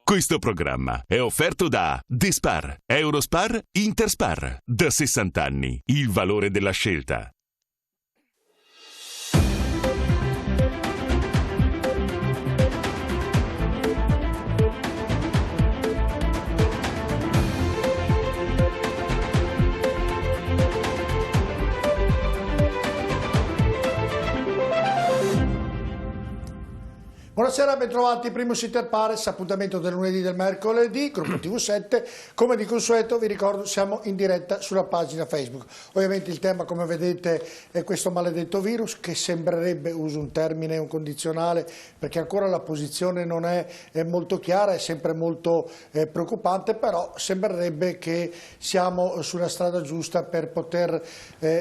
Questo programma è offerto da Despar, Eurospar, Interspar. Da 60 anni, il valore della scelta. Buonasera, bentrovati, Primus Inter Pares, appuntamento del lunedì e del mercoledì, gruppo TV7, come di consueto vi ricordo siamo in diretta sulla pagina Facebook. Ovviamente il tema, come vedete, è questo maledetto virus che sembrerebbe, uso un termine, un condizionale, perché ancora la posizione non è molto chiara, è sempre molto preoccupante, però sembrerebbe che siamo sulla strada giusta per poter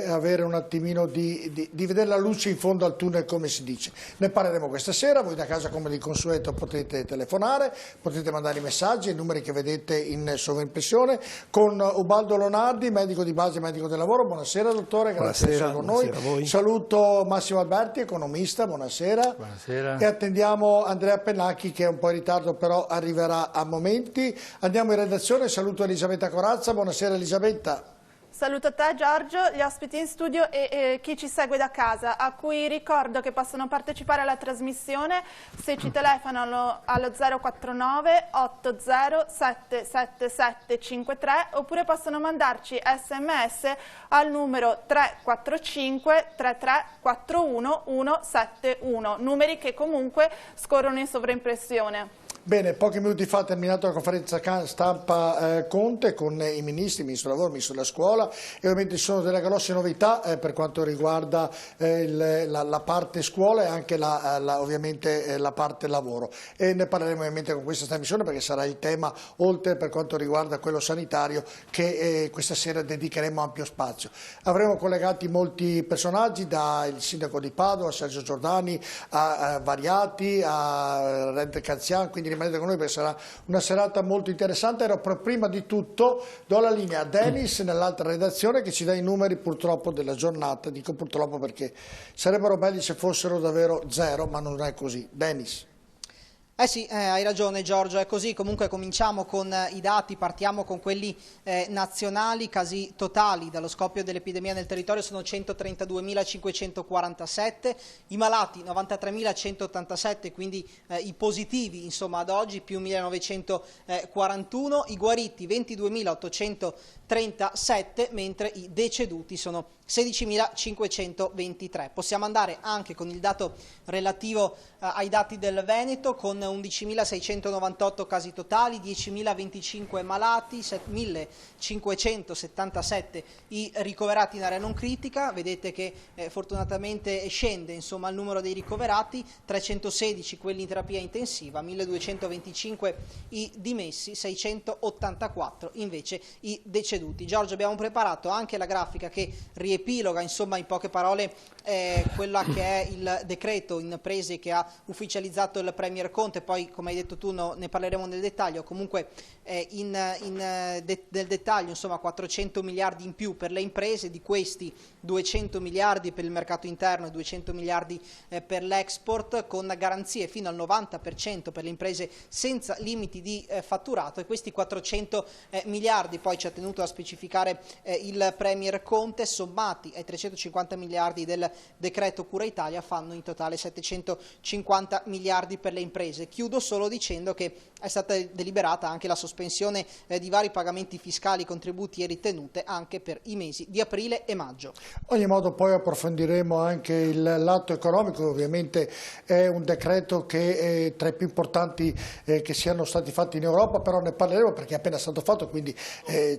avere un attimino di vedere la luce in fondo al tunnel, come si dice. Ne parleremo questa sera, voi da casa come di consueto potete telefonare, potete mandare i messaggi ai numeri che vedete in sovraimpressione con Ubaldo Lonardi, medico di base e medico del lavoro. Buonasera dottore, grazie di essere con noi. A voi. Saluto Massimo Alberti, economista, buonasera. Buonasera. E attendiamo Andrea Pennacchi che è un po' in ritardo però arriverà a momenti. Andiamo in redazione, saluto Elisabetta Corazza, buonasera Elisabetta. Saluto te Giorgio, gli ospiti in studio e chi ci segue da casa, a cui ricordo che possono partecipare alla trasmissione se ci telefonano allo 049 80 77753 oppure possono mandarci sms al numero 345 3341 171, numeri che comunque scorrono in sovraimpressione. Bene, pochi minuti fa ha terminato la conferenza stampa Conte con i ministri, il ministro del lavoro, il ministro della scuola e ovviamente ci sono delle grosse novità per quanto riguarda la parte scuola e anche ovviamente la parte lavoro e ne parleremo ovviamente con questa trasmissione perché sarà il tema oltre per quanto riguarda quello sanitario che questa sera dedicheremo ampio spazio. Avremo collegati molti personaggi, dal sindaco di Padova, Sergio Giordani, a Variati, a Rente Canzian, quindi rimanete con noi perché sarà una serata molto interessante. Però prima di tutto do la linea a Denis nell'altra redazione che ci dà i numeri purtroppo della giornata. Dico purtroppo perché sarebbero belli se fossero davvero zero, ma non è così. Denis. Sì, hai ragione Giorgio, è così. Comunque cominciamo con i dati, partiamo con quelli nazionali. Casi totali dallo scoppio dell'epidemia nel territorio sono 132.547, i malati 93.187, quindi i positivi insomma ad oggi più 1.941, i guariti 22.837, mentre i deceduti sono 16.523. Possiamo andare anche con il dato relativo ai dati del Veneto con 11.698 casi totali, 10.025 malati, 7.577 i ricoverati in area non critica. Vedete che fortunatamente scende insomma il numero dei ricoverati, 316 quelli in terapia intensiva, 1.225 i dimessi, 684 invece i deceduti. Giorgio, abbiamo preparato anche la grafica che riepiloga insomma in poche parole quella che è il decreto in prese che ha ufficializzato il Premier Conte. Poi come hai detto tu ne parleremo nel dettaglio. Comunque nel dettaglio insomma 400 miliardi in più per le imprese, di questi 200 miliardi per il mercato interno e 200 miliardi per l'export, con garanzie fino al 90% per le imprese senza limiti di fatturato, e questi 400 miliardi poi ci ha tenuto a specificare il Premier Conte, sommati ai 350 miliardi del decreto Cura Italia, fanno in totale 750 miliardi per le imprese. Chiudo solo dicendo che è stata deliberata anche la sospensione di vari pagamenti fiscali, contributi e ritenute anche per i mesi di aprile e maggio. In ogni modo poi approfondiremo anche il lato economico. Ovviamente è un decreto che è tra i più importanti che siano stati fatti in Europa, però ne parleremo perché è appena stato fatto, quindi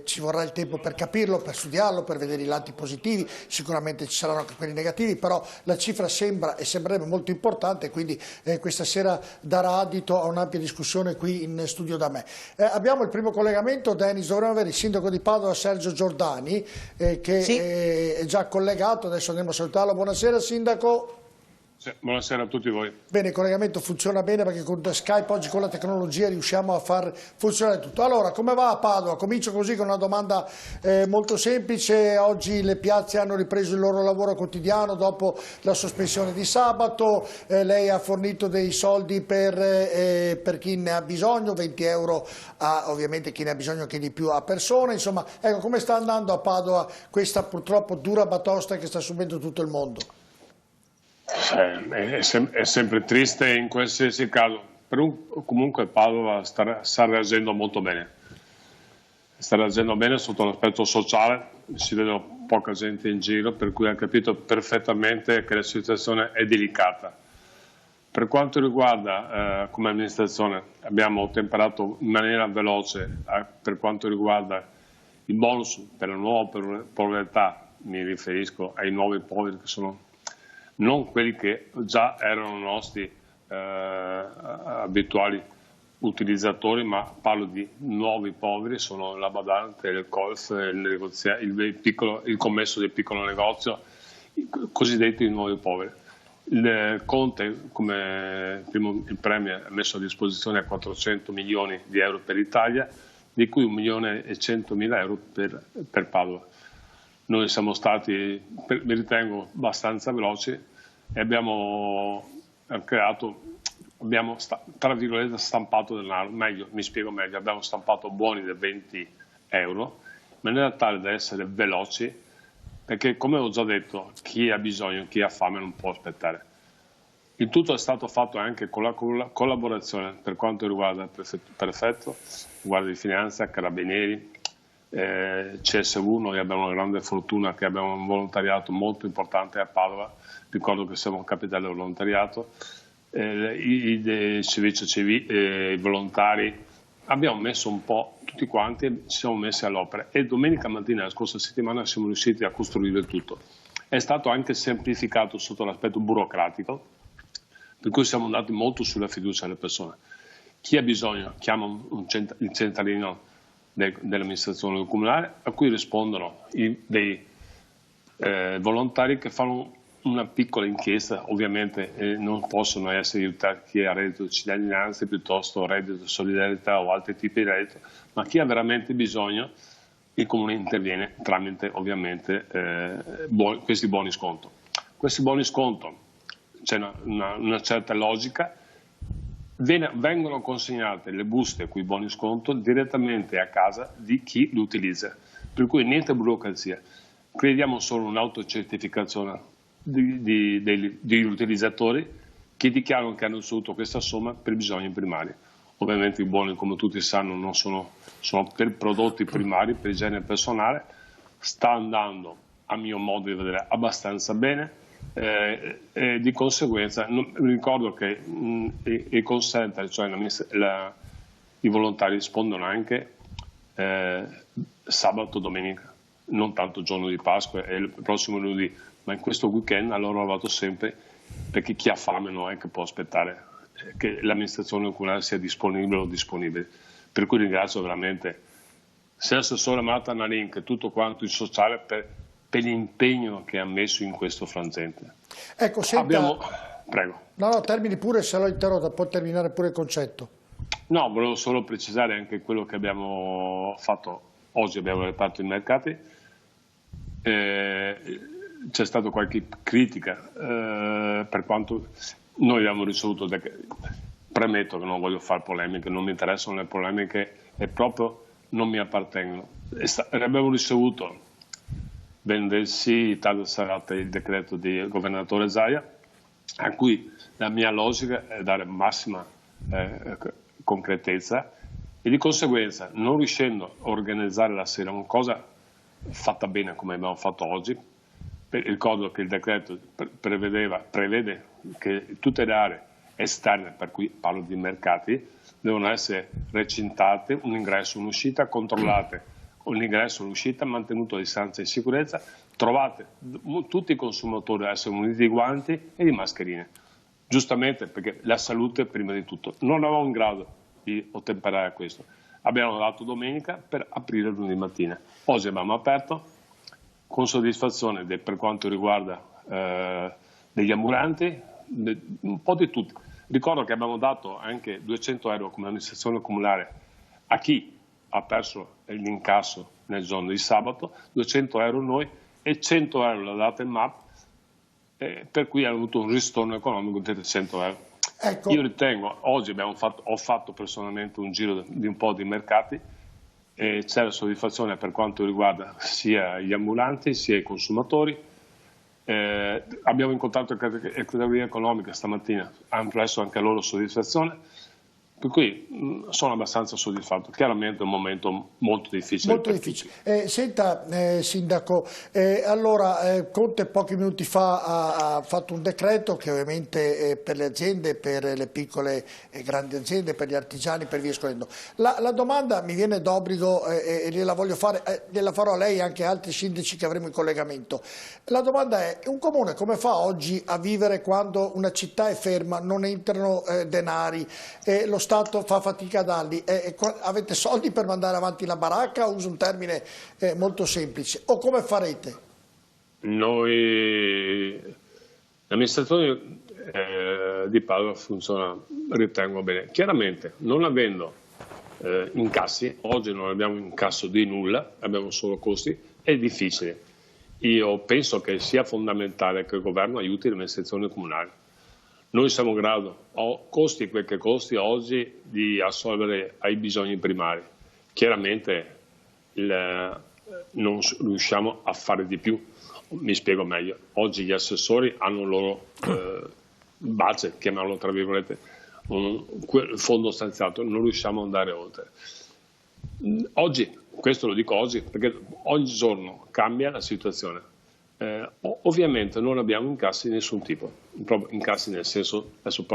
ci vorrà il tempo per capirlo, per studiarlo, per vedere i lati positivi. Sicuramente ci saranno anche quelli negativi, però la cifra sembra e sembrerebbe molto importante, quindi questa sera darà adito a un'ampia discussione qui in studio da me. Abbiamo il primo collegamento, Denis, dovremmo avere il sindaco di Padova Sergio Giordani che sì, è già collegato, adesso andiamo a salutarlo. Buonasera sindaco. Sì, buonasera a tutti voi. Bene, il collegamento funziona bene perché con Skype oggi con la tecnologia riusciamo a far funzionare tutto. Allora, come va a Padova? Comincio così con una domanda molto semplice. Oggi le piazze hanno ripreso il loro lavoro quotidiano dopo la sospensione di sabato. Lei ha fornito dei soldi per chi ne ha bisogno, 20 euro a ovviamente chi ne ha bisogno anche di più a persona. Insomma, ecco, come sta andando a Padova questa purtroppo dura batosta che sta subendo tutto il mondo? È sempre triste in qualsiasi caso, però comunque Padova sta reagendo molto bene. Sta reagendo bene sotto l'aspetto sociale, si vede poca gente in giro, per cui ha capito perfettamente che la situazione è delicata. Per quanto riguarda come amministrazione, abbiamo ottemperato in maniera veloce per quanto riguarda i bonus per la nuova povertà, mi riferisco ai nuovi poveri che sono non quelli che già erano nostri abituali utilizzatori, ma parlo di nuovi poveri, sono la badante, il golf, il commesso del piccolo negozio, i cosiddetti nuovi poveri. Il Conte, come il Premier, ha messo a disposizione 400 milioni di euro per l'Italia, di cui 1.100.000 euro per Padova. Noi siamo stati, mi ritengo, abbastanza veloci e abbiamo creato, tra virgolette stampato denaro, mi spiego meglio, abbiamo stampato buoni da 20 euro in maniera tale da essere veloci, perché come ho già detto, chi ha bisogno, chi ha fame non può aspettare. Il tutto è stato fatto anche con la collaborazione per quanto riguarda il prefetto, Guardia di Finanza, Carabinieri, CSU. Noi abbiamo una grande fortuna che abbiamo un volontariato molto importante a Padova, ricordo che siamo capitale del volontariato, i servizi civili, i volontari, abbiamo messo un po' tutti quanti e ci siamo messi all'opera e domenica mattina, la scorsa settimana, siamo riusciti a costruire tutto. È stato anche semplificato sotto l'aspetto burocratico, per cui siamo andati molto sulla fiducia delle persone. Chi ha bisogno chiama il centralino dell'amministrazione comunale, a cui rispondono dei volontari che fanno una piccola inchiesta. Ovviamente non possono essere aiutati chi ha reddito di cittadinanza, piuttosto reddito di solidarietà o altri tipi di reddito, ma chi ha veramente bisogno, il comune interviene tramite ovviamente questi buoni sconto. Questi buoni sconto, c'è una certa logica. Vengono consegnate le buste con i buoni sconto direttamente a casa di chi li utilizza, per cui niente burocrazia. Crediamo solo un'autocertificazione degli utilizzatori che dichiarano che hanno ricevuto questa somma per bisogni primari. Ovviamente i buoni, come tutti sanno, non sono per prodotti primari, per igiene personale. Sta andando, a mio modo di vedere, abbastanza bene. Di conseguenza ricordo che i call center, cioè i volontari rispondono anche sabato, domenica, non tanto il giorno di Pasqua e il prossimo lunedì, ma in questo weekend allora vado sempre, perché chi ha fame non è che può aspettare che l'amministrazione comunale sia disponibile o disponibile. Per cui ringrazio veramente sia l'assessore Marta Narin che tutto quanto il sociale per l'impegno che ha messo in questo frangente. Ecco, senta... Prego. No, termini pure, se l'ho interrotta, può terminare pure il concetto. No, volevo solo precisare anche quello che abbiamo fatto oggi, abbiamo reparto i mercati. C'è stata qualche critica per quanto noi abbiamo ricevuto, premetto che non voglio fare polemiche, non mi interessano le polemiche e proprio non mi appartengono. Abbiamo ricevuto venerdì tarda serata il decreto del governatore Zaia, a cui la mia logica è dare massima concretezza e di conseguenza, non riuscendo a organizzare la sera una cosa fatta bene come abbiamo fatto oggi, ricordo che il decreto prevede che tutte le aree esterne, per cui parlo di mercati, devono essere recintate, un ingresso e un'uscita, controllate l'ingresso e l'uscita, mantenuto a distanza di sicurezza, trovate tutti i consumatori a essere muniti di guanti e di mascherine, giustamente perché la salute è prima di tutto. Non eravamo in grado di ottemperare a questo, abbiamo dato domenica per aprire lunedì mattina. Oggi abbiamo aperto con soddisfazione per quanto riguarda degli ambulanti, un po' di tutti. Ricordo che abbiamo dato anche 200 euro come amministrazione comunale a chi ha perso l'incasso nel giorno di sabato, 200 euro noi e 100 euro la data in MAP, per cui hanno avuto un ristorno economico di 100 euro. Ecco. Io ritengo, oggi ho fatto personalmente un giro di un po' di mercati e c'è la soddisfazione per quanto riguarda sia gli ambulanti sia i consumatori. Abbiamo incontrato le categorie economiche stamattina, hanno preso anche loro soddisfazione, per cui sono abbastanza soddisfatto. Chiaramente è un momento molto difficile. Molto difficile. Senta, Sindaco, allora Conte pochi minuti fa ha fatto un decreto che ovviamente per le aziende, per le piccole e grandi aziende, per gli artigiani, per via scorrendo. La domanda mi viene d'obbligo e gliela voglio fare, gliela farò a lei e anche a altri sindaci che avremo in collegamento. La domanda è: un comune come fa oggi a vivere quando una città è ferma, non entrano denari, lo Stato fa fatica a darli? Avete soldi per mandare avanti la baracca? Uso un termine molto semplice. O come farete? Noi, l'amministrazione di Padova funziona, ritengo bene. Chiaramente, non avendo incassi, oggi non abbiamo incasso di nulla, abbiamo solo costi, è difficile. Io penso che sia fondamentale che il governo aiuti le amministrazioni comunali. Noi siamo in grado, costi quel che costi oggi, di assolvere ai bisogni primari. Chiaramente non riusciamo a fare di più. Mi spiego meglio. Oggi gli assessori hanno il loro budget, chiamiamolo tra virgolette, un fondo stanziato, non riusciamo ad andare oltre. Oggi, questo lo dico oggi, perché ogni giorno cambia la situazione. Ovviamente non abbiamo incassi di nessun tipo, proprio incassi nel senso, adesso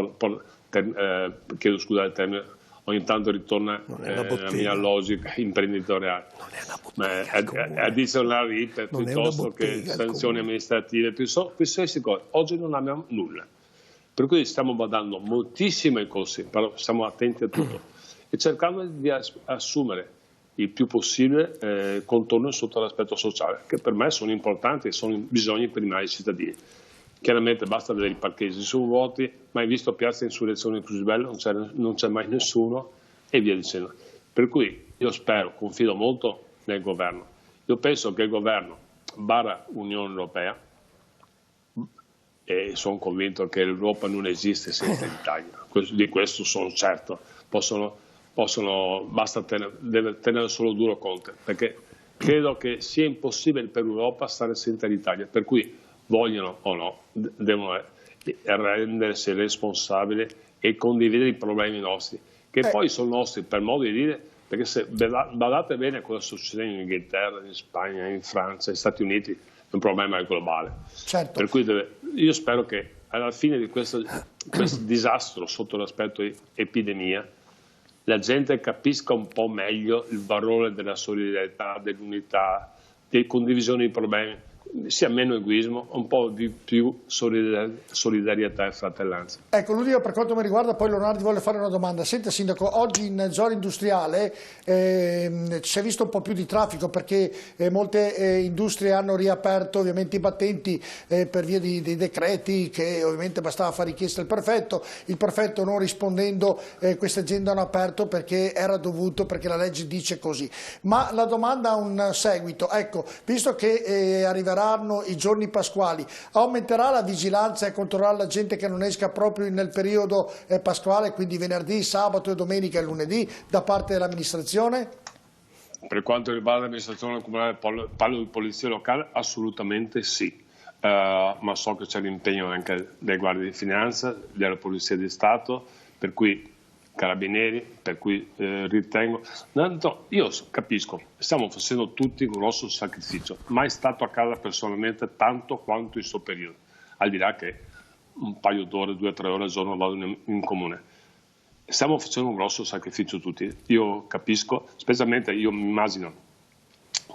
chiedo scusa il termine, ogni tanto ritorna la mia logica imprenditoriale, addizionali IPER piuttosto che sanzioni amministrative, più queste cose. Oggi non abbiamo nulla, per cui stiamo badando moltissimo ai costi, però siamo attenti a tutto e cercando di assumere il più possibile contorno sotto l'aspetto sociale, che per me sono importanti e sono i bisogni primari dei cittadini. Chiaramente basta vedere i parcheggi sono vuoti, ma hai visto Piazza Insurrezione in Crucibello, non c'è mai nessuno e via dicendo. Per cui io spero, confido molto nel governo. Io penso che il governo barra Unione Europea, e sono convinto che l'Europa non esiste senza l'Italia, di questo sono certo, basta deve tenere solo duro Conte, perché credo che sia impossibile per l'Europa stare senza l'Italia, per cui vogliono o no, devono rendersi responsabili e condividere i problemi nostri, che poi sono nostri per modo di dire, perché se badate bene cosa succede in Inghilterra, in Spagna, in Francia, negli Stati Uniti, è un problema globale. Certo. Per cui io spero che alla fine di questo disastro sotto l'aspetto epidemia, la gente capisca un po' meglio il valore della solidarietà, dell'unità, della condivisione dei problemi, sia meno egoismo, un po' di più solidarietà e fratellanza. Ecco, l'ultimo per quanto mi riguarda, poi Leonardi vuole fare una domanda. Senta Sindaco, oggi in zona industriale si è visto un po' più di traffico perché molte industrie hanno riaperto ovviamente i battenti per via dei decreti che ovviamente bastava fare richiesta al prefetto, il prefetto non rispondendo queste aziende hanno aperto perché era dovuto, perché la legge dice così. Ma la domanda ha un seguito, ecco, visto che arriverà i giorni pasquali, aumenterà la vigilanza e controllare la gente che non esca proprio nel periodo pasquale, quindi venerdì, sabato e domenica e lunedì, da parte dell'amministrazione? Per quanto riguarda l'amministrazione comunale, parlo di polizia locale, assolutamente sì, ma so che c'è l'impegno anche dei guardie di finanza, della polizia di Stato, per cui carabinieri, per cui ritengo, io capisco, stiamo facendo tutti un grosso sacrificio, mai stato a casa personalmente tanto quanto in questo periodo, al di là che un paio d'ore, 2 o 3 ore al giorno vado in comune. Stiamo facendo un grosso sacrificio tutti, io capisco, specialmente io mi immagino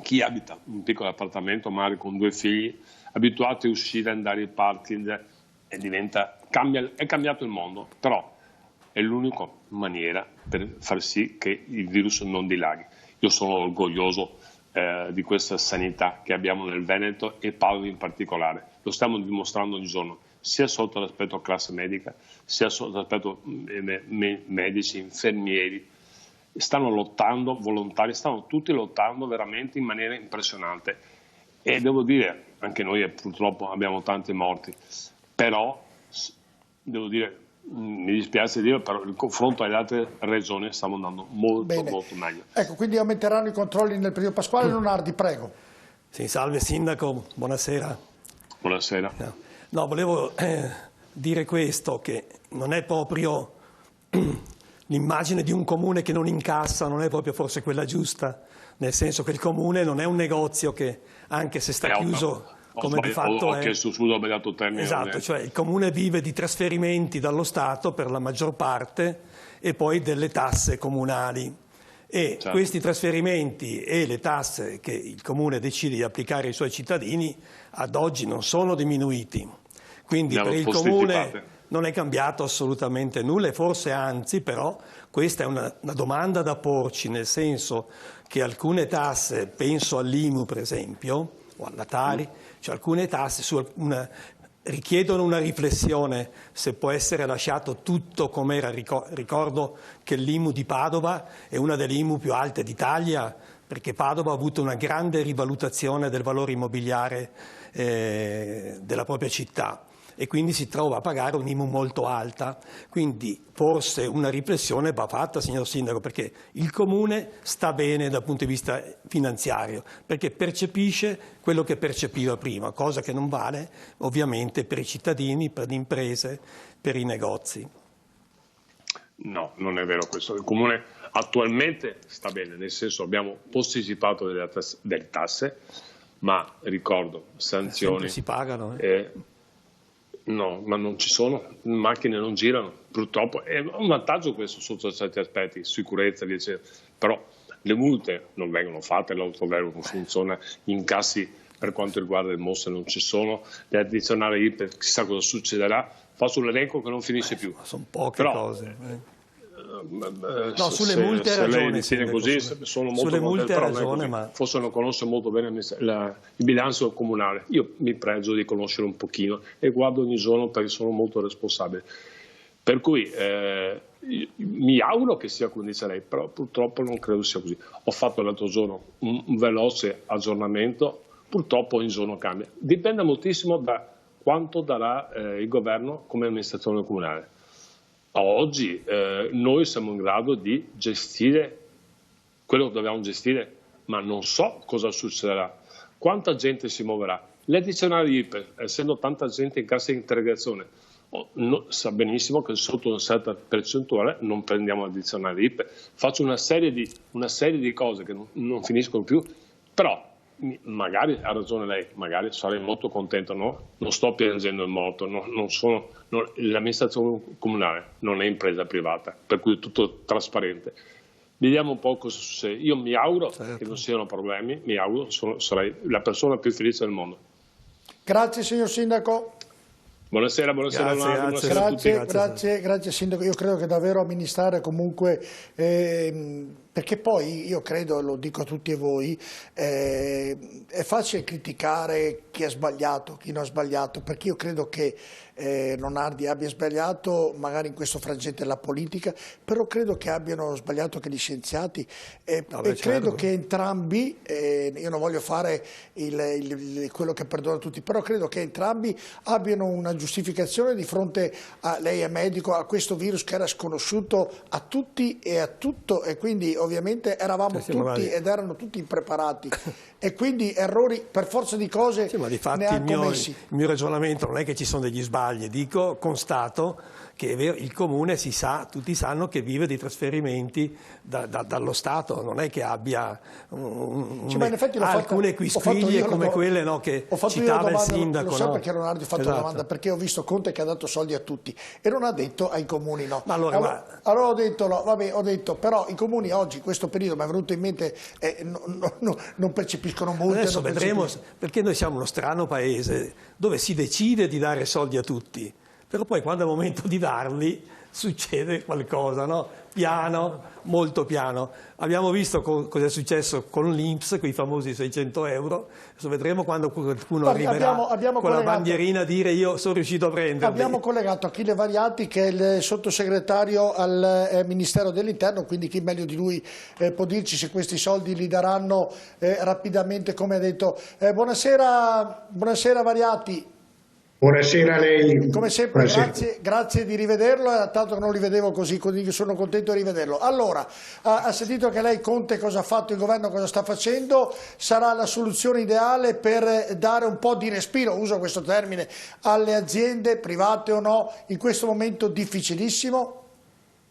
chi abita in un piccolo appartamento, magari con 2 figli, abituati a uscire, andare ai parking, è cambiato il mondo, però è l'unica maniera per far sì che il virus non dilaghi. Io sono orgoglioso di questa sanità che abbiamo nel Veneto e Padova in particolare. Lo stiamo dimostrando ogni giorno. sia sotto l'aspetto classe medica, sia sotto l'aspetto medici, infermieri. Stanno lottando, volontari, stanno tutti lottando veramente in maniera impressionante. E devo dire, anche noi purtroppo abbiamo tanti morti, però devo dire, mi dispiace dire, però il confronto alle altre regioni stiamo andando molto meglio. Ecco, quindi aumenteranno i controlli nel periodo pasquale. Leonardi, prego. Sì, salve Sindaco, buonasera. Buonasera. No, volevo dire questo, che non è proprio l'immagine di un comune che non incassa, non è proprio forse quella giusta, nel senso che il comune non è un negozio che, anche se sta chiuso, come di fatto è... Esatto, cioè il comune vive di trasferimenti dallo Stato per la maggior parte e poi delle tasse comunali. E certo, questi trasferimenti e le tasse che il comune decide di applicare ai suoi cittadini ad oggi non sono diminuiti. Quindi per il comune non è cambiato assolutamente nulla e forse anzi, però questa è una domanda da porci, nel senso che alcune tasse, penso all'IMU per esempio, o alla Tari, cioè alcune tasse richiedono una riflessione se può essere lasciato tutto com'era. Ricordo che l'IMU di Padova è una delle IMU più alte d'Italia, perché Padova ha avuto una grande rivalutazione del valore immobiliare della propria città e quindi si trova a pagare un'IMU molto alta. Quindi forse una riflessione va fatta, signor Sindaco, perché il Comune sta bene dal punto di vista finanziario, perché percepisce quello che percepiva prima, cosa che non vale ovviamente per i cittadini, per le imprese, per i negozi. No, non è vero questo. Il Comune attualmente sta bene, nel senso abbiamo posticipato delle tasse, ma ricordo sanzioni... si pagano. No, ma non ci sono, le macchine non girano, purtroppo. È un vantaggio questo sotto certi aspetti, sicurezza, eccetera. Però le multe non vengono fatte, l'autovero non funziona, gli incassi per quanto riguarda le mosse non ci sono, le addizionali IRPEF, chissà cosa succederà. Faccio un elenco che non finisce più. Sono poche cose. No, sulle multe ha ragione. Così, sono molto sulle multe ha ragione, ma... Forse non conosce molto bene il bilancio comunale. Io mi pregio di conoscere un pochino e guardo ogni giorno perché sono molto responsabile. Per cui mi auguro che sia come dice lei, però purtroppo non credo sia così. Ho fatto l'altro giorno un veloce aggiornamento, purtroppo ogni giorno cambia. Dipende moltissimo da quanto darà il governo come amministrazione comunale. Oggi noi siamo in grado di gestire quello che dobbiamo gestire, ma non so cosa succederà, quanta gente si muoverà. Le addizionali IRPEF, essendo tanta gente in cassa integrazione, sa benissimo che sotto una certa percentuale non prendiamo addizionali IRPEF. Faccio una serie di cose che non finiscono più, però magari ha ragione lei, magari sarei molto contento, no? Non sto piangendo il morto, l'amministrazione comunale non è impresa privata, per cui è tutto trasparente. Vediamo un po' cosa succede. Io mi auguro che non siano problemi, mi auguro, sarai la persona più felice del mondo. Grazie signor Sindaco. Buonasera, buonasera a tutti. Grazie Sindaco. Io credo che davvero amministrare comunque, perché poi io credo, lo dico a tutti e voi, è facile criticare chi ha sbagliato, chi non ha sbagliato, perché io credo che Leonardi abbia sbagliato magari in questo frangente della politica, però credo che abbiano sbagliato anche gli scienziati e credo che entrambi, io non voglio fare quello che perdono tutti, però credo che entrambi abbiano una giustificazione di fronte a, lei è medico, a questo virus che era sconosciuto a tutti e a tutto, e quindi ovviamente eravamo tutti ed erano tutti impreparati e quindi errori per forza di cose ma di fatti il mio ragionamento non è che ci sono degli sbagli, constato che è vero, il comune si sa, tutti sanno che vive dei trasferimenti dallo Stato, non è che abbia alcune quisquiglie come quelle che citava il sindaco. Lo so perché Leonardo ha fatto la domanda, perché ho visto Conte che ha dato soldi a tutti e non ha detto ai comuni no. Allora ho detto no, vabbè, ho detto però i comuni oggi in questo periodo mi è venuto in mente non percepiscono multe. Adesso vedremo, perché noi siamo uno strano paese dove si decide di dare soldi a tutti, però poi quando è il momento di darli succede qualcosa, no? Piano, molto piano. Abbiamo visto cosa è successo con l'INPS, quei famosi 600 euro. Adesso vedremo quando qualcuno arriverà abbiamo con la bandierina a dire io sono riuscito a prenderli. Abbiamo collegato Achille Variati, che è il sottosegretario al Ministero dell'Interno, quindi chi meglio di lui può dirci se questi soldi li daranno rapidamente, come ha detto. Buonasera Variati. Buonasera a lei. Come sempre, grazie di rivederlo, era tanto che non li vedevo così sono contento di rivederlo. Allora, ha sentito che lei Conte cosa ha fatto, il governo cosa sta facendo, sarà la soluzione ideale per dare un po' di respiro, uso questo termine, alle aziende private o no, in questo momento difficilissimo?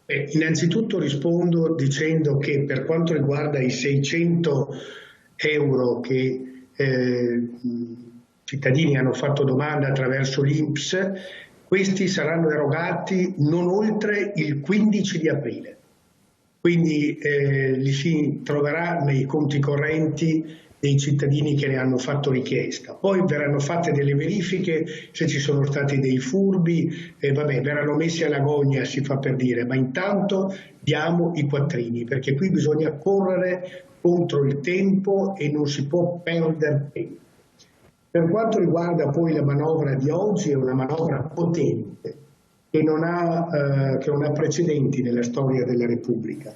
Innanzitutto rispondo dicendo che per quanto riguarda i 600 euro che cittadini hanno fatto domanda attraverso l'INPS, questi saranno erogati non oltre il 15 di aprile. Quindi li si troverà nei conti correnti dei cittadini che ne hanno fatto richiesta. Poi verranno fatte delle verifiche se ci sono stati dei furbi, verranno messi alla gogna, si fa per dire, ma intanto diamo i quattrini, perché qui bisogna correre contro il tempo e non si può perdere tempo. Per quanto riguarda poi la manovra di oggi, è una manovra potente che non ha precedenti nella storia della Repubblica.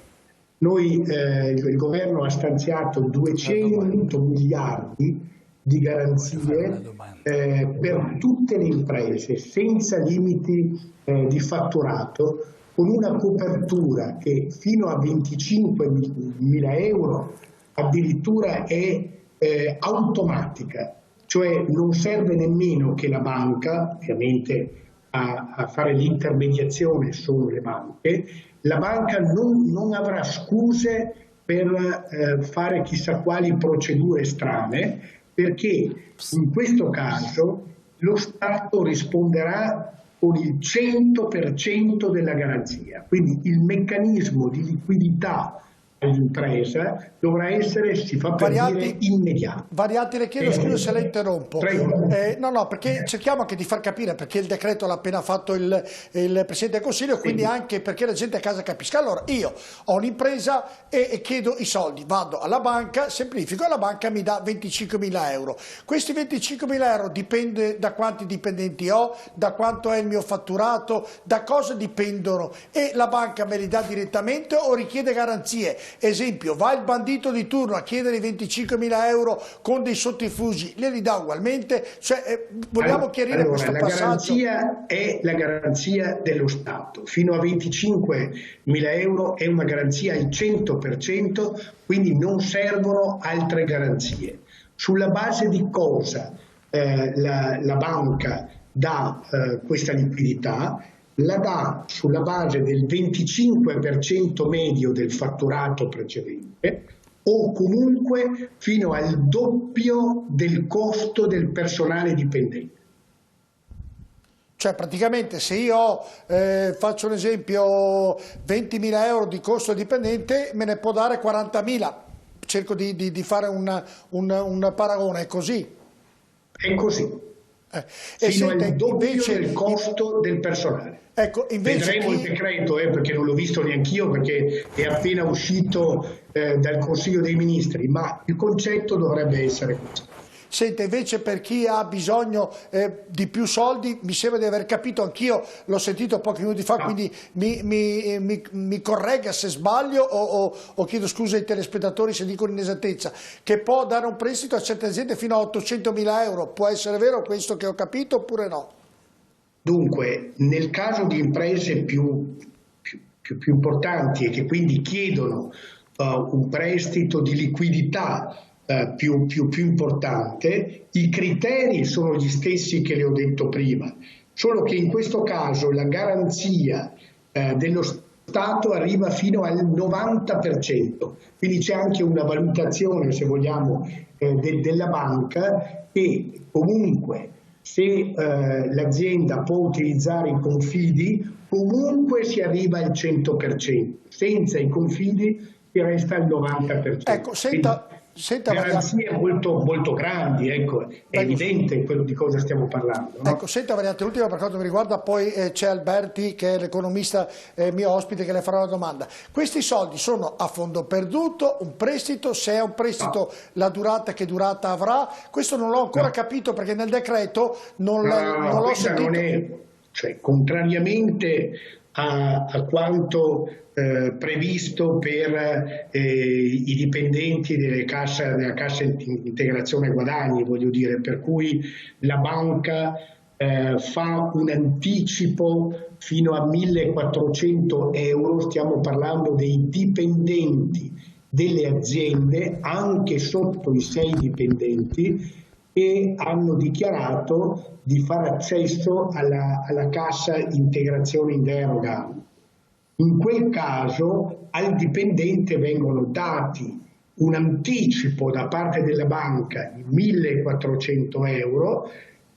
Il governo ha stanziato 200 miliardi di garanzie per tutte le imprese, senza limiti di fatturato, con una copertura che fino a 25.000 euro addirittura è automatica. Cioè non serve nemmeno che la banca, ovviamente a fare l'intermediazione sono le banche, la banca non avrà scuse per fare chissà quali procedure strane, perché in questo caso lo Stato risponderà con il 100% della garanzia. Quindi il meccanismo di liquidità all'impresa dovrà essere, si fa per dire, immediato. Variati, le chiedo scusa se la interrompo. Prego. No, perché cerchiamo anche di far capire perché il decreto l'ha appena fatto il Presidente del Consiglio, quindi anche perché la gente a casa capisca. Allora, io ho un'impresa e chiedo i soldi, vado alla banca, semplifico, la banca mi dà 25.000 euro. Questi 25.000 euro dipende da quanti dipendenti ho, da quanto è il mio fatturato, da cosa dipendono, e la banca me li dà direttamente o richiede garanzie? Esempio, va il bandito di turno a chiedere i 25.000 euro con dei sotterfugi, li dà ugualmente? Cioè, vogliamo chiarire questo passaggio? La garanzia è la garanzia dello Stato, fino a 25.000 euro è una garanzia al 100%, quindi non servono altre garanzie. Sulla base di cosa la banca dà questa liquidità? La dà sulla base del 25% medio del fatturato precedente o comunque fino al doppio del costo del personale dipendente. Cioè praticamente se io faccio un esempio 20.000 euro di costo dipendente me ne può dare 40.000, cerco di fare un paragone, è così? È così. Fino al doppio del costo del personale. Ecco, vedremo il decreto, perché non l'ho visto neanch'io, perché è appena uscito dal Consiglio dei Ministri, ma il concetto dovrebbe essere questo. Senta, invece per chi ha bisogno di più soldi, mi sembra di aver capito, anch'io l'ho sentito pochi minuti fa, quindi mi corregga se sbaglio o chiedo scusa ai telespettatori se dico inesattezza, che può dare un prestito a certe aziende fino a 800.000 euro. Può essere vero questo che ho capito oppure no? Dunque, nel caso di imprese più importanti e che quindi chiedono un prestito di liquidità più importante, i criteri sono gli stessi che le ho detto prima, solo che in questo caso la garanzia dello Stato arriva fino al 90%, quindi c'è anche una valutazione, se vogliamo, della banca, e comunque se l'azienda può utilizzare i confidi, comunque si arriva al 100%, senza i confidi si resta al 90%. Ecco, senta, garanzie molto grandi, ecco, è evidente quello di cosa stiamo parlando. No? Ecco, senta Variante, l'ultima per quanto mi riguarda, poi c'è Alberti che è l'economista mio ospite che le farà una domanda. Questi soldi sono a fondo perduto, un prestito, se è un prestito la durata che durata avrà? Questo non l'ho ancora capito perché nel decreto non l'ho sentito. Cioè, contrariamente a quanto previsto per i dipendenti della cassa integrazione guadagni, voglio dire, per cui la banca fa un anticipo fino a 1.400 euro, stiamo parlando dei dipendenti delle aziende, anche sotto i 6 dipendenti, che hanno dichiarato di fare accesso alla cassa integrazione in deroga. In quel caso al dipendente vengono dati un anticipo da parte della banca di 1.400 euro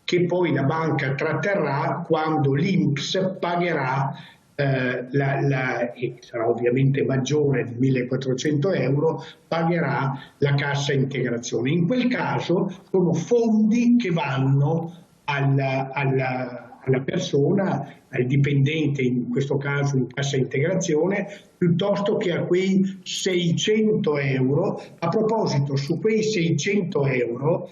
che poi la banca tratterrà quando l'INPS pagherà, e sarà ovviamente maggiore di 1.400 euro, pagherà la cassa integrazione. In quel caso sono fondi che vanno alla persona, al dipendente, in questo caso in cassa integrazione, piuttosto che a quei 600 euro. A proposito, su quei 600 euro,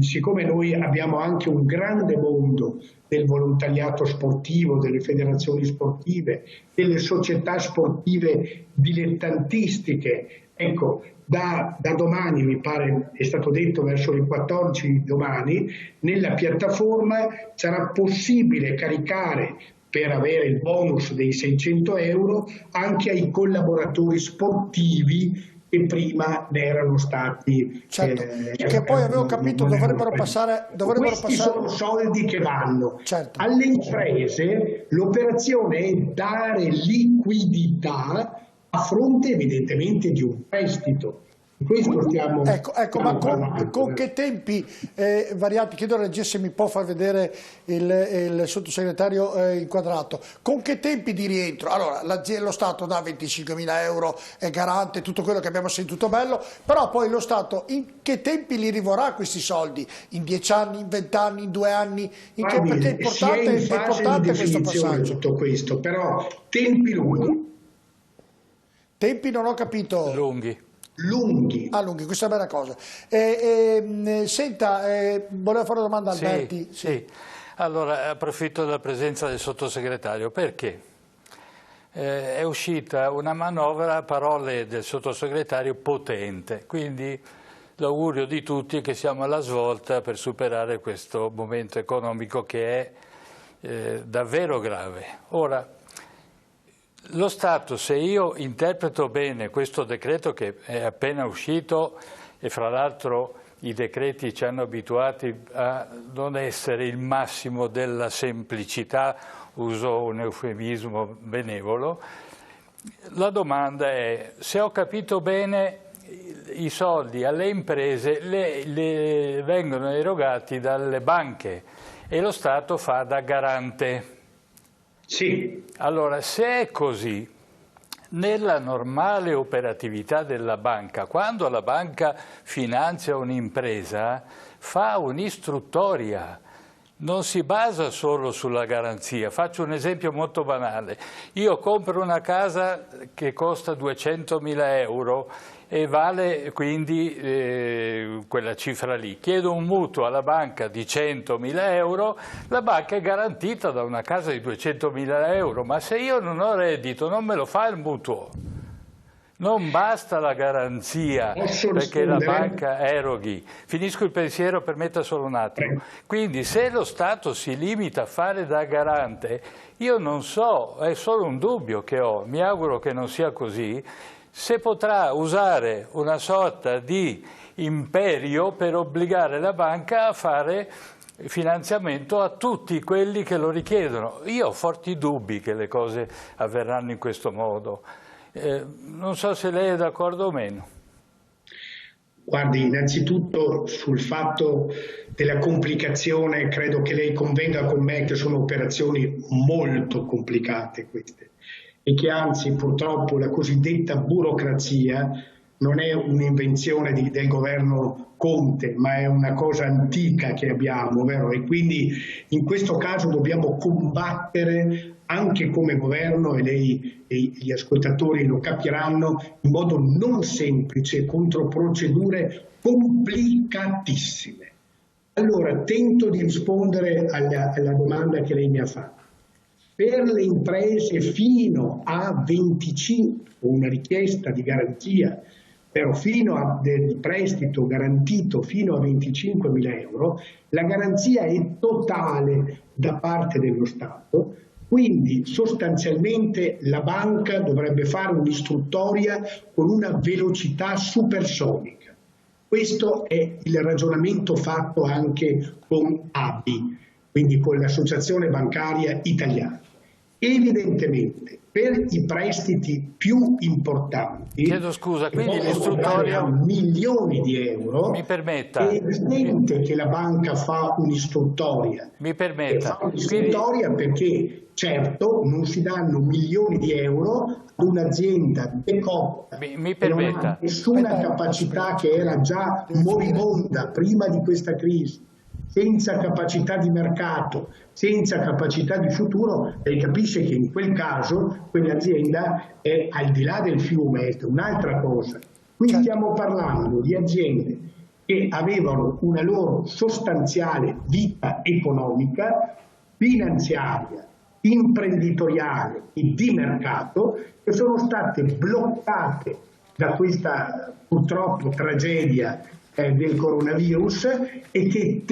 siccome noi abbiamo anche un grande mondo del volontariato sportivo, delle federazioni sportive, delle società sportive dilettantistiche, ecco, da domani, mi pare è stato detto verso le 14 di domani, nella piattaforma sarà possibile caricare, per avere il bonus dei 600 euro, anche ai collaboratori sportivi che prima ne erano stati. Certo, che poi avevo capito dovrebbero passare. Questi sono soldi che vanno. Certo. Alle imprese. L'operazione è dare liquidità a fronte evidentemente di un prestito. Questo stiamo. Ecco, ma con che tempi variati? Chiedo alla regia se mi può far vedere il sottosegretario inquadrato. Con che tempi di rientro? Allora, lo Stato dà 25.000 euro, è garante, tutto quello che abbiamo sentito bello, però poi lo Stato in che tempi li rivorrà questi soldi? In 10 anni, in 20 anni, in 2 anni? Perché è importante questo passaggio. Tutto questo, però tempi lunghi. Tempi non ho capito. Lunghi. Lunghi, questa è una bella cosa. Senta, volevo fare una domanda a Alberti. Sì. Allora, approfitto della presenza del sottosegretario perché è uscita una manovra, a parole del sottosegretario, potente, quindi l'augurio di tutti è che siamo alla svolta per superare questo momento economico che è davvero grave. Ora, lo Stato, se io interpreto bene questo decreto che è appena uscito, e fra l'altro i decreti ci hanno abituati a non essere il massimo della semplicità, uso un eufemismo benevolo, la domanda è, se ho capito bene, i soldi alle imprese le vengono erogati dalle banche e lo Stato fa da garante. Sì. Allora, se è così, nella normale operatività della banca, quando la banca finanzia un'impresa, fa un'istruttoria, non si basa solo sulla garanzia. Faccio un esempio molto banale. Io compro una casa che costa 200.000 euro e vale quindi quella cifra lì. Chiedo un mutuo alla banca di 100.000 euro, la banca è garantita da una casa di 200.000 euro, ma se io non ho reddito non me lo fa il mutuo. Non basta la garanzia perché la banca eroghi. Finisco il pensiero, permetta solo un attimo. Quindi se lo Stato si limita a fare da garante, io non so, è solo un dubbio che ho, mi auguro che non sia così, se potrà usare una sorta di imperio per obbligare la banca a fare finanziamento a tutti quelli che lo richiedono. Io ho forti dubbi che le cose avverranno in questo modo. Non so se lei è d'accordo o meno. Guardi, innanzitutto sul fatto della complicazione credo che lei convenga con me che sono operazioni molto complicate queste e che anzi purtroppo la cosiddetta burocrazia non è un'invenzione del governo Conte, ma è una cosa antica che abbiamo, vero? E quindi in questo caso dobbiamo combattere anche come governo, e lei e gli ascoltatori lo capiranno, in modo non semplice contro procedure complicatissime. Allora, tento di rispondere alla domanda che lei mi ha fatto. Per le imprese fino a 25, una richiesta di garanzia, però fino a del prestito garantito fino a 25.000 euro, la garanzia è totale da parte dello Stato, quindi sostanzialmente la banca dovrebbe fare un'istruttoria con una velocità supersonica. Questo è il ragionamento fatto anche con ABI, quindi con l'Associazione Bancaria Italiana. Evidentemente per i prestiti più importanti, chiedo scusa, quindi l'istruttoria milioni di euro, mi permetta, è evidente che la banca fa un'istruttoria. Mi permetta, fa un'istruttoria perché certo non si danno milioni di euro ad un'azienda decotta che non ha nessuna capacità, che era già moribonda prima di questa crisi, senza capacità di mercato, senza capacità di futuro, e capisce che in quel caso quell'azienda è al di là del fiume, è un'altra cosa. Qui stiamo parlando di aziende che avevano una loro sostanziale vita economica, finanziaria, imprenditoriale e di mercato, che sono state bloccate da questa purtroppo tragedia del coronavirus, e che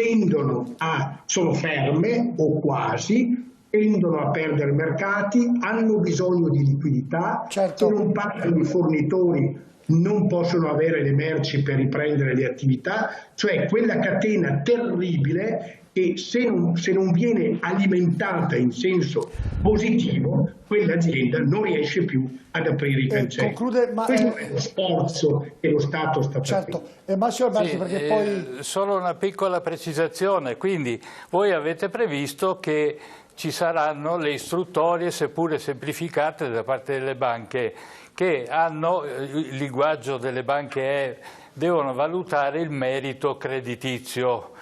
sono ferme o quasi, tendono a perdere mercati, hanno bisogno di liquidità, se non partono i fornitori non possono avere le merci per riprendere le attività, cioè quella catena terribile che se non viene alimentata in senso positivo, quell'azienda non riesce più ad aprire i cancelli. Questo è lo sforzo che lo Stato sta facendo. Massimo Alberti, perché poi... Solo una piccola precisazione, quindi voi avete previsto che ci saranno le istruttorie, seppure semplificate, da parte delle banche, che hanno, il linguaggio delle banche è, devono valutare il merito creditizio.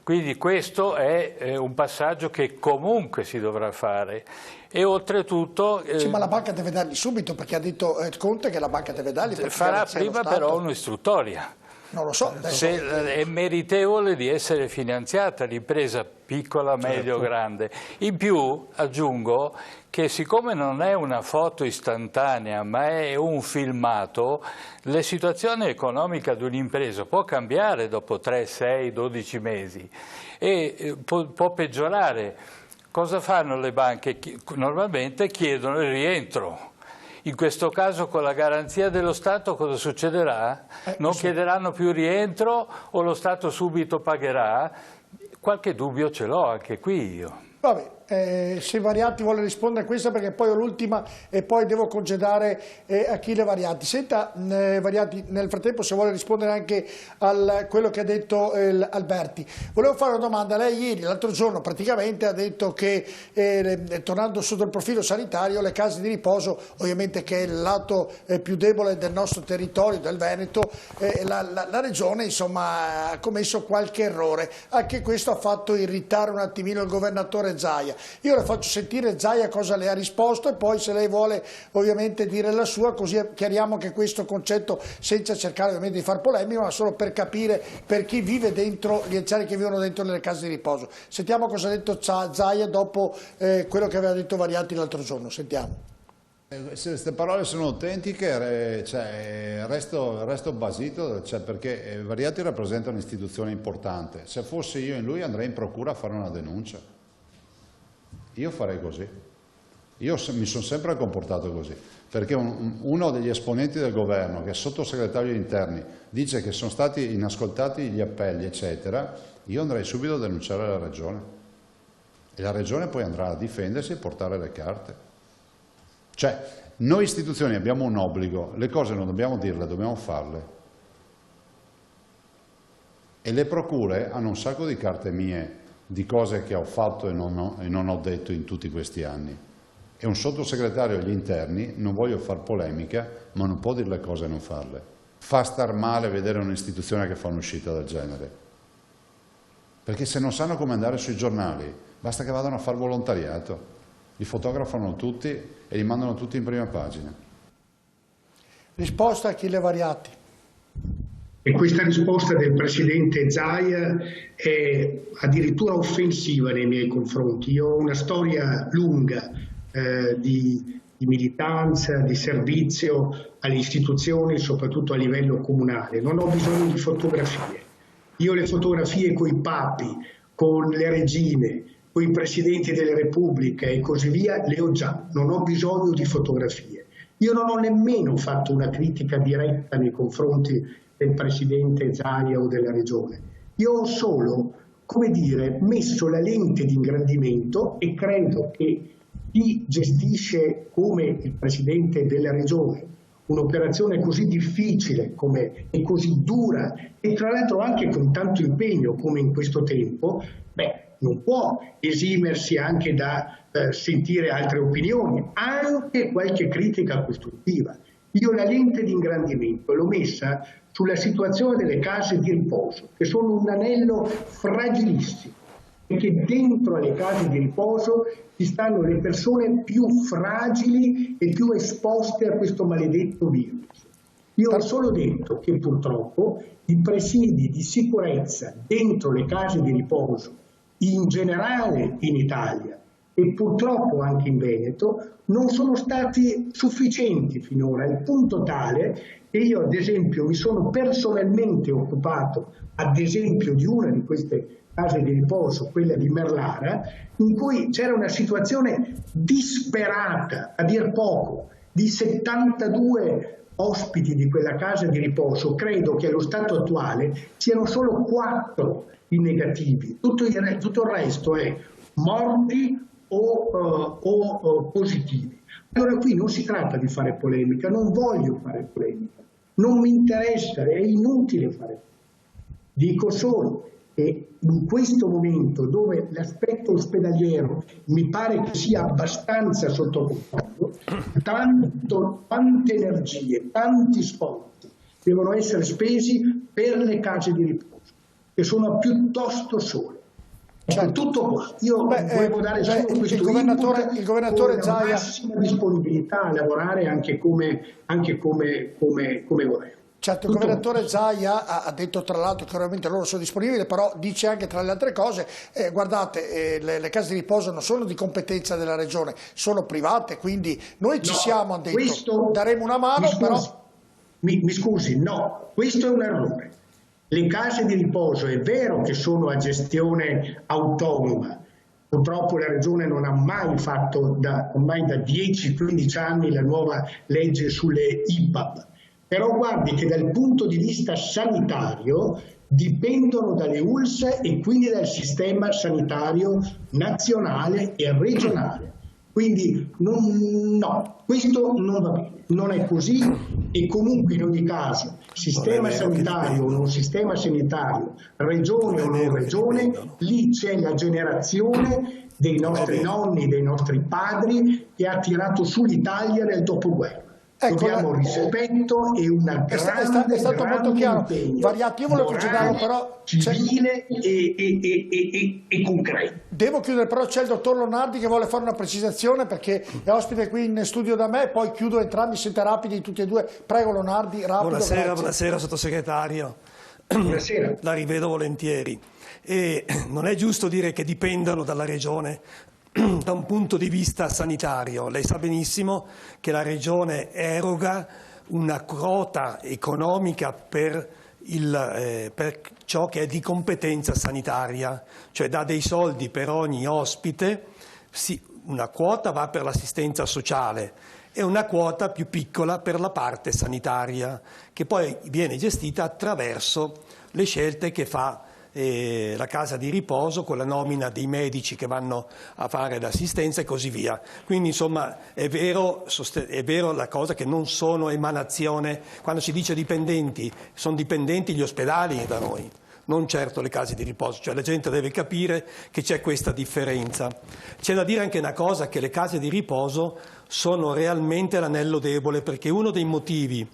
Quindi questo è un passaggio che comunque si dovrà fare. E oltretutto... Sì, ma la banca deve darli subito, perché ha detto Conte che la banca deve darli. Farà prima però un'istruttoria. Non lo so. Se è meritevole di essere finanziata l'impresa piccola, medio, grande. In più aggiungo che siccome non è una foto istantanea ma è un filmato, la situazione economica di un'impresa può cambiare dopo 3, 6, 12 mesi e può peggiorare. Cosa fanno le banche? Normalmente chiedono il rientro. In questo caso con la garanzia dello Stato cosa succederà? Non chiederanno più rientro o lo Stato subito pagherà? Qualche dubbio ce l'ho anche qui io. Vabbè, se Variati vuole rispondere a questa, perché poi ho l'ultima e poi devo congedare Achille Variati. Senta Variati, nel frattempo se vuole rispondere anche a quello che ha detto Alberti. Volevo fare una domanda. Lei ieri, l'altro giorno praticamente, ha detto che tornando sotto il profilo sanitario, le case di riposo, ovviamente che è il lato più debole del nostro territorio, del Veneto, la regione insomma ha commesso qualche errore. Anche questo ha fatto irritare un attimino il governatore Zaia. Io le faccio sentire Zaia cosa le ha risposto e poi se lei vuole ovviamente dire la sua, così chiariamo che questo concetto, senza cercare ovviamente di far polemica, ma solo per capire per chi vive dentro, gli anziani che vivono dentro le case di riposo. Sentiamo cosa ha detto Zaia dopo quello che aveva detto Variati l'altro giorno. Sentiamo. Queste parole sono autentiche, resto basito, perché Variati rappresenta un'istituzione importante. Se fossi io in lui andrei in procura a fare una denuncia. Io farei così. Io mi sono sempre comportato così, perché uno degli esponenti del governo, che è sottosegretario agli interni, dice che sono stati inascoltati gli appelli, eccetera, io andrei subito a denunciare la regione. E la regione poi andrà a difendersi e portare le carte. Cioè, noi istituzioni abbiamo un obbligo, le cose non dobbiamo dirle, dobbiamo farle. E le procure hanno un sacco di carte mie di cose che ho fatto e non ho detto in tutti questi anni. E un sottosegretario agli interni, non voglio far polemica, ma non può dire le cose e non farle. fa star male vedere un'istituzione che fa un'uscita del genere. Perché se non sanno come andare sui giornali, basta che vadano a fare volontariato. Li fotografano tutti e li mandano tutti in prima pagina. Risposta a Achille Variati. E questa risposta del Presidente Zaia è addirittura offensiva nei miei confronti. Io ho una storia lunga di militanza, di servizio alle istituzioni, soprattutto a livello comunale. Non ho bisogno di fotografie. Io le fotografie con i papi, con le regine, con i presidenti delle repubbliche e così via, le ho già. Non ho bisogno di fotografie. Io non ho nemmeno fatto una critica diretta nei confronti del Presidente Zaia o della Regione. Io ho solo, come dire, messo la lente di ingrandimento e credo che chi gestisce come il Presidente della Regione un'operazione così difficile e così dura e tra l'altro anche con tanto impegno come in questo tempo, non può esimersi anche da sentire altre opinioni, anche qualche critica costruttiva. Io la lente di ingrandimento l'ho messa sulla situazione delle case di riposo, che sono un anello fragilissimo, perché dentro alle case di riposo ci stanno le persone più fragili e più esposte a questo maledetto virus. Io ho solo detto che purtroppo i presidi di sicurezza dentro le case di riposo, in generale in Italia e purtroppo anche in Veneto, non sono stati sufficienti finora, al punto tale che io ad esempio mi sono personalmente occupato ad esempio di una di queste case di riposo, quella di Merlara, in cui c'era una situazione disperata, a dir poco, di 72 ospiti di quella casa di riposo. Credo che allo stato attuale siano solo 4 i negativi, tutto il resto è morti o positivi. Allora qui non si tratta di fare polemica, non voglio fare polemica, non mi interessa, è inutile fare polemica. Dico solo che in questo momento dove l'aspetto ospedaliero mi pare che sia abbastanza sotto controllo, tante energie, tanti sforzi devono essere spesi per le case di riposo, che sono piuttosto sole. Cioè, tutto qua. Io volevo dare solo questo il governatore con la Zaia, massima disponibilità a lavorare anche come governo. Certo, il governatore Zaia ha detto tra l'altro che ovviamente loro sono disponibili, però dice anche tra le altre cose, guardate, le case di riposo non sono di competenza della regione, sono private, quindi noi ci siamo, hanno detto, daremo una mano, mi scusi, no, questo è un errore. Le case di riposo è vero che sono a gestione autonoma, purtroppo la Regione non ha mai fatto, ormai da 10-15 anni, la nuova legge sulle IPAB, però guardi che dal punto di vista sanitario dipendono dalle ULSS e quindi dal sistema sanitario nazionale e regionale. Quindi no, questo non va bene, non è così e comunque in ogni caso sistema sanitario o non sistema sanitario, regione o non regione, lì c'è la generazione dei nostri nonni, dei nostri padri che ha tirato su l'Italia nel dopoguerra. Dobbiamo rispetto e una grande, è stato molto chiaro. Variati, io volevo considerarlo però civile e concreto. Devo chiudere, però c'è il dottor Lonardi che vuole fare una precisazione perché è ospite qui in studio da me, poi chiudo entrambi, siete rapidi tutti e due. Prego Lonardi, rapido. Buonasera sottosegretario. Buonasera. La rivedo volentieri. E non è giusto dire che dipendano dalla Regione da un punto di vista sanitario. Lei sa benissimo che la Regione eroga una quota economica per ciò che è di competenza sanitaria, cioè dà dei soldi per ogni ospite, una quota va per l'assistenza sociale e una quota più piccola per la parte sanitaria, che poi viene gestita attraverso le scelte che fa la casa di riposo con la nomina dei medici che vanno a fare l'assistenza e così via. Quindi insomma è vero la cosa che non sono emanazione, quando si dice dipendenti, sono dipendenti gli ospedali da noi, non certo le case di riposo, cioè la gente deve capire che c'è questa differenza. C'è da dire anche una cosa, che le case di riposo sono realmente l'anello debole, perché uno dei motivi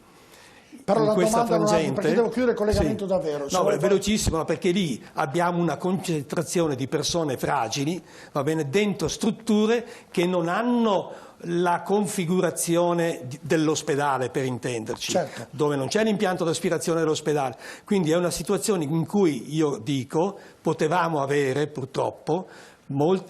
Però in questa frangente, perché devo chiudere il collegamento davvero. No, è velocissimo, perché lì abbiamo una concentrazione di persone fragili, va bene, dentro strutture che non hanno la configurazione dell'ospedale, per intenderci, certo, dove non c'è l'impianto di aspirazione dell'ospedale. Quindi è una situazione in cui io dico potevamo avere purtroppo non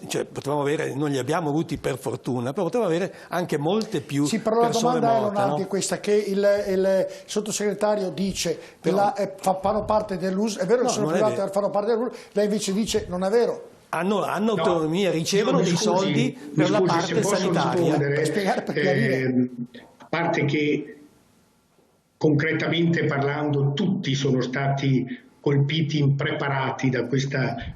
li abbiamo avuti per fortuna, però potevamo avere anche molte più persone morte. Sì, però la domanda è Lonardi, questa, che il sottosegretario dice che fanno parte dell'USL, è vero che sono private, fanno parte dell'USL, lei invece dice non è vero. Hanno autonomia, ricevono dei soldi per la parte sanitaria. A parte che concretamente parlando tutti sono stati colpiti, impreparati da questa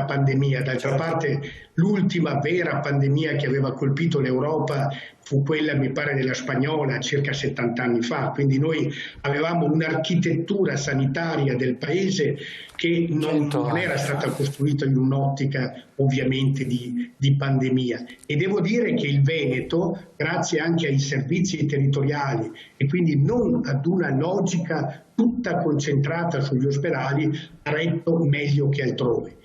pandemia. D'altra parte l'ultima vera pandemia che aveva colpito l'Europa fu quella, mi pare, della spagnola circa 70 anni fa, quindi noi avevamo un'architettura sanitaria del paese che non era stata costruita in un'ottica ovviamente di pandemia, e devo dire che il Veneto, grazie anche ai servizi territoriali e quindi non ad una logica tutta concentrata sugli ospedali, ha retto meglio che altrove.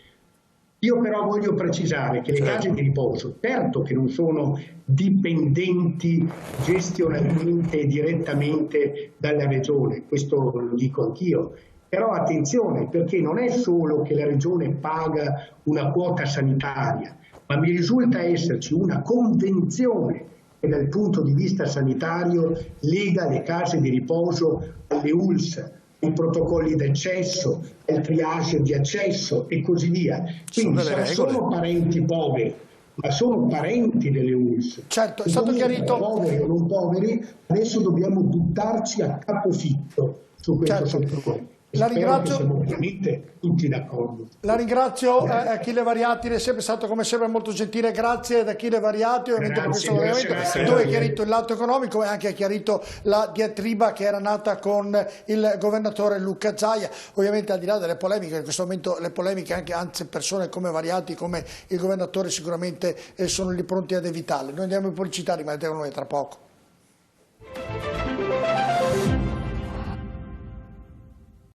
Io però voglio precisare che le case di riposo, certo che non sono dipendenti gestionalmente e direttamente dalla Regione, questo lo dico anch'io, però attenzione, perché non è solo che la Regione paga una quota sanitaria, ma mi risulta esserci una convenzione che dal punto di vista sanitario lega le case di riposo alle ULSS, ai protocolli d'accesso, al triage di accesso e così via. Quindi sono parenti poveri, ma sono parenti delle ULSS. Certo, è stato chiarito. Poveri o non poveri, adesso dobbiamo buttarci a capofitto su questo settore. La ringrazio. Siamo ovviamente tutti d'accordo. La ringrazio Achille Variati, è sempre stato come sempre molto gentile. Grazie ad Achille Variati, ovviamente per questo collegamento, dove ha chiarito il lato economico e anche ha chiarito la diatriba che era nata con il governatore Luca Zaia. Ovviamente al di là delle polemiche, in questo momento le polemiche anzi persone come Variati, come il governatore sicuramente sono lì pronti ad evitarle. Noi andiamo in pubblicità, rimanete con noi tra poco.